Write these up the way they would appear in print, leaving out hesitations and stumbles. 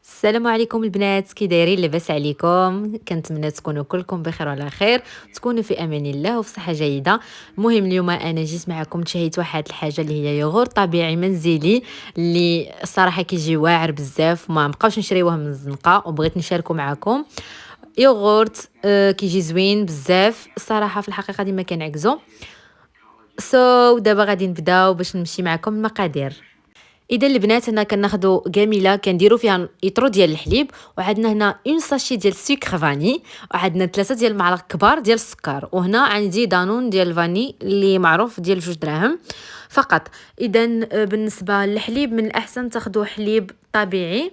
السلام عليكم البنات، كي دايرين؟ لاباس عليكم؟ كنتمنى تكونوا كلكم بخير وعلى خير، تكونوا في امان الله وفي صحه جيده. المهم اليوم انا جيت معكم تشهيت واحد الحاجه اللي هي يogurt طبيعي منزلي، اللي الصراحه كيجي واعر بزاف، ما بقاوش نشريوه من الزنقه وبغيت نشاركه معكم. يوغورت كيجي زوين بزاف الصراحه، في الحقيقه ديما كنعكزو. دابا غادي نبداو باش نمشي معكم المقادير. اذا البنات هنا كناخذوا كاميله كنديروا فيها يطرو ديال الحليب، وعندنا هنا اون ساشي ديال السكر فاني، وعندنا 3 ديال المعالق كبار ديال السكر، وهنا عندي دانون ديال الفاني اللي معروف ديال 2 دراهم فقط. اذا بالنسبه للحليب من الاحسن تاخذوا حليب طبيعي.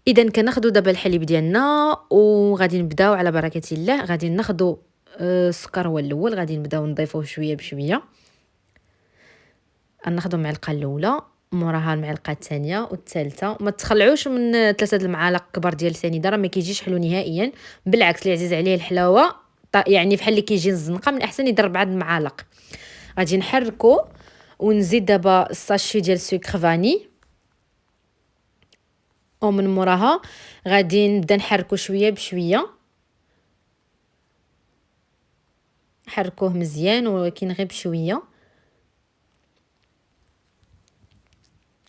اذا كناخذوا دابا الحليب ديالنا وغادي نبداو على بركه الله. غادي ناخذوا السكر هو الاول، غادي نبداو نضيفوه شويه بشويه. ناخذ المعلقه الاولى، موراها المعلقه الثانيه والثالثه. ما تخلعوش من 3 المعالق كبار ديال السنيده، راه ما كيجيش حلو نهائيا. بالعكس اللي عزيز عليه الحلاوه يعني بحال اللي كيجي الزنقه، من الاحسن يدير 4 المعالق. غادي نحركو ونزيد دابا الساشي ديال السكر فاني، ومن موراها غادي نبدا نحركو شويه بشويه. حركوه مزيان ولكن غير بشويه،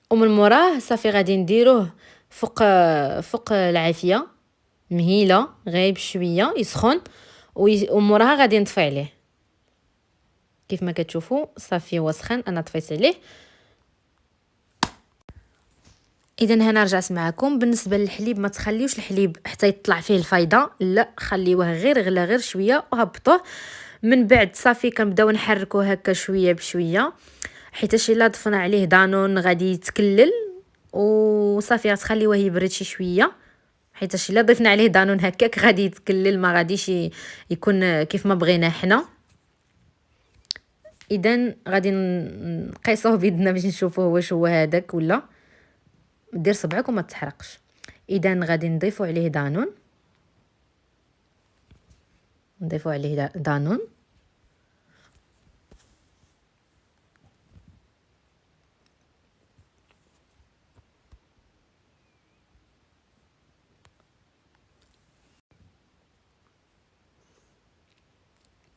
ومن موراه صافي غادي نديروه فوق العافيه مهيله غير بشويه يسخن، وموراها غادي نطفي عليه. كيف ما كتشوفوا صافي هو سخن، انا طفيت عليه. اذا هنا رجعت معكم. بالنسبه للحليب ما تخليوش الحليب حتى يطلع فيه الفايده، لا خليوه غير غلا غير شويه وهبطوه. من بعد صافي كنبداو نحركوه هكا شويه بشويه، حيت الا ضفنا عليه دانون غادي يتكلل، وصافي غتخليوه يبرد شي شويه، حيت الا ضفنا عليه دانون هكاك غادي يتكلل، ما غاديش يكون كيف ما بغينا حنا. اذا غادي نقيسوه بيدنا باش نشوفوه واش هو هذاك ولا. دير صبعك وما تحرقش. اذا غادي نضيفوا عليه دانون، نضيفوا عليه دانون.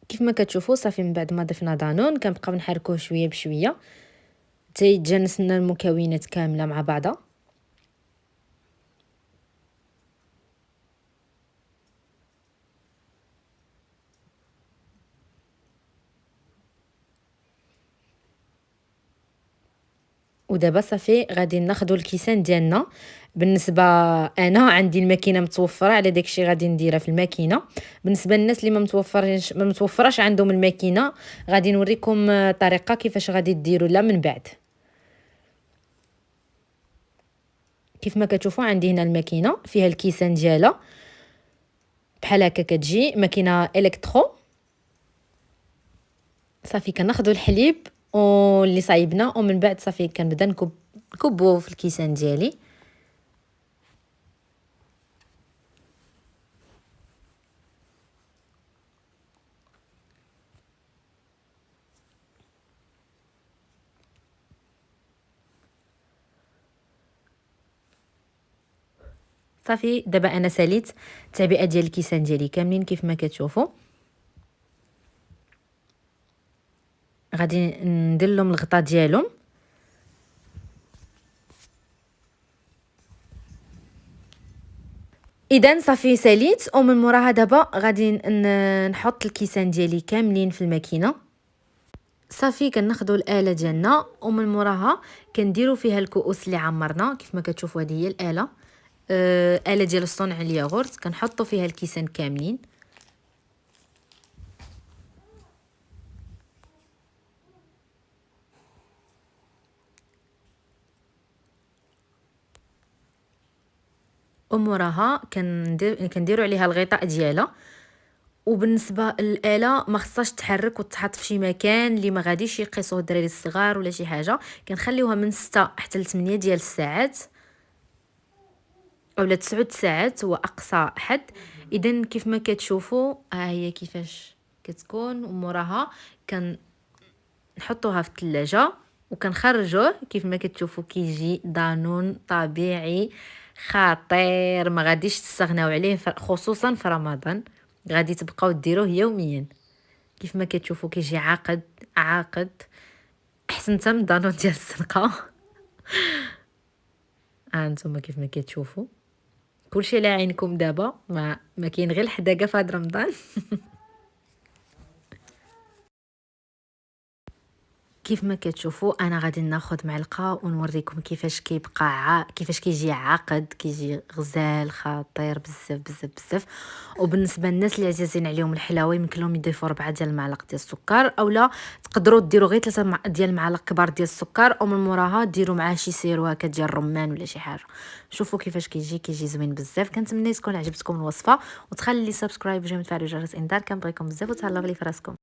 كيف ما كتشوفوا صافي من بعد ما ضفنا دانون كنبقاو نحركوه شويه بشويه حتى يتجانس لنا المكونات كامله مع بعضها. ودابا صافي غادي ناخذوا الكيسان ديالنا. بالنسبه انا عندي الماكينه متوفره، على داكشي غادي نديرها في الماكينه. بالنسبه للناس اللي ما متوفراش عندهم الماكينه، غادي نوريكم طريقه كيفاش غادي ديروا لا من بعد. كيف ما كتشوفوا عندي هنا الماكينه فيها الكيسان ديالها بحال هكا، كتجي ماكينه الكترو. صافي كناخذوا الحليب واللي صايبنا، ومن بعد صافي كنبدا نكبوه في الكيسان ديالي. صافي دابا انا ساليت التعبئه ديال الكيسان ديالي كاملين كيف ما كتشوفوا. غادي ندير لهم الغطاء ديالهم. اذا صافي ساليت، ومن موراها دابا غادي نحط الكيسان ديالي كاملين في الماكينه. صافي كناخذوا الاله ديالنا، ومن موراها كنديروا فيها الكؤوس اللي عمرنا. كيف ما كتشوفوا هذه هي الاله، اله ديال صنع الياغورت. كنحطوا فيها الكيسان كاملين. وموراها كنديروا عليها الغطاء ديالها. وبالنسبه للاله ما خصهاش تحرك وتحط في شي مكان اللي ما غاديش يقيسوه الدراري الصغار ولا شي حاجه. كنخليوها من 6 حتى ل 8 ديال الساعات، اولا 9 ساعات هو اقصى حد. اذا كيف ما كتشوفوا ها هي كيفاش كتكون. وموراها كنحطوها في الثلاجه وكنخرجوه كيف ما كتشوفوا كيجي دانون طبيعي خطير، ما غاديش تستغناو عليه خصوصا في رمضان، غادي تبقاو ديروه يوميا. كيف ما كتشوفوا كيجي عاقد عاقد، احسن حتى من دانون ديال الزنقه. هانتوما كيف ما كتشوفوا كلشي على عينكم دابا، ما كاين غير الحداقه في هاد رمضان. كيف ما كتشوفوا انا غادي ناخذ معلقه ونوريكم كيفاش كيبقى كيفاش كيجي عاقد، كيجي غزال خطير بزاف بزاف بزاف. وبالنسبه للناس اللي عزيزين عليهم الحلاوه يمكن لهم يضيفوا 4 ديال المعالق ديال السكر، اولا تقدروا ديروا غير 3 ديال المعالق كبار ديال السكر، او من موراها ديروا معاه شي سيرو هكا ديال الرمان ولا شي حاجه. شوفوا كيفاش كيجي زوين بزاف. كنتمنى تكون عجبتكم الوصفه، وتخلي سبسكرايب وجيم تفعلوا جرس الانذار. كنبغيكم بزاف وتهلاو لي فراسكم.